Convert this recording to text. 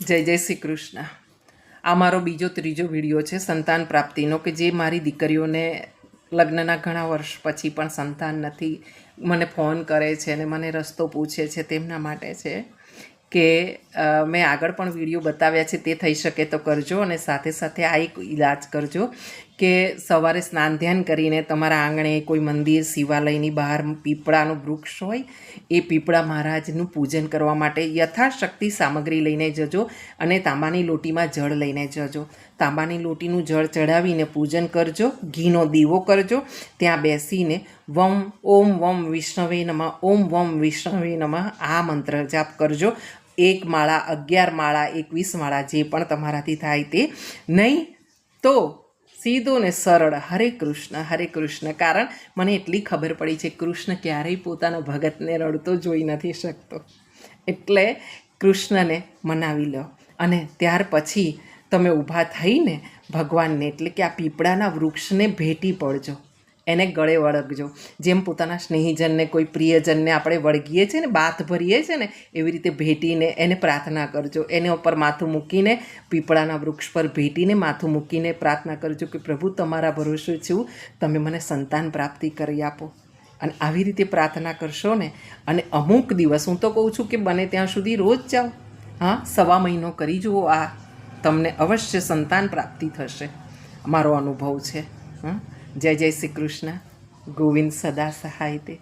જય જય શ્રી કૃષ્ણ. આ મારો ત્રીજો વિડીયો છે સંતાન પ્રાપ્તિનો, કે જે મારી દીકરીઓને લગ્નના ઘણા વર્ષ પછી પણ સંતાન નથી, મને ફોન કરે છે અને મને રસ્તો પૂછે છે. તેમના માટે છે કે મેં આગળ પણ વિડીયો બતાવ્યા છે, તે થઈ શકે તો કરજો. અને સાથે સાથે આ એક ઈલાજ કરજો કે સવારે સ્નાન ધ્યાન કરીને તમારા આંગણે કોઈ મંદિર, શિવાલયની બહાર પીપળાનું વૃક્ષ હોય, એ પીપળા મહારાજનું પૂજન કરવા માટે યથાશક્તિ સામગ્રી લઈને જજો અને તાંબાની લોટીમાં જળ લઈને જજો. તાંબાની લોટીનું જળ ચડાવીને પૂજન કરજો, ઘીનો દીવો કરજો. ત્યાં બેસીને ઓમ વમ વિષ્ણવે નમઃ, ઓમ વમ વિષ્ણવે નમઃ આ મંત્ર જાપ કરજો. 1 માળા, 11 માળા, 21 માળા, જે પણ તમારાથી થાય તે. નહીં તો સીધો ને સરળ હરે કૃષ્ણ. કારણ મને એટલી ખબર પડી છે, કૃષ્ણ ક્યારેય પોતાના ભગતને રડતો જોઈ નથી શકતો. એટલે કૃષ્ણને મનાવી લો અને ત્યાર પછી તમે ઊભા થઈને ભગવાનને, એટલે કે આ પીપળાના વૃક્ષને ભેટી પડજો, એને ગળે વળગજો. જેમ પોતાના સ્નેહીજનને, કોઈ પ્રિયજનને આપણે વળગીએ છીએ ને, બાથ ભરીએ છીએ ને, એવી રીતે ભેટીને એને પ્રાર્થના કરજો. એને ઉપર માથું મૂકીને, પીપળાના વૃક્ષ પર ભેટીને માથું મૂકીને પ્રાર્થના કરજો કે પ્રભુ, તમારા ભરોસે છું, તમે મને સંતાન પ્રાપ્તિ કરી આપો. અને આવી રીતે પ્રાર્થના કરશો ને, અને અમુક દિવસ, હું તો કહું છું કે બને ત્યાં સુધી રોજ જાઓ. હા, 1.25 મહિનો કરી જુઓ, આ તમને અવશ્ય સંતાન પ્રાપ્તિ થશે. મારો અનુભવ છે. જય જય શ્રી કૃષ્ણ. ગોવિંદ સદા સહાય તે.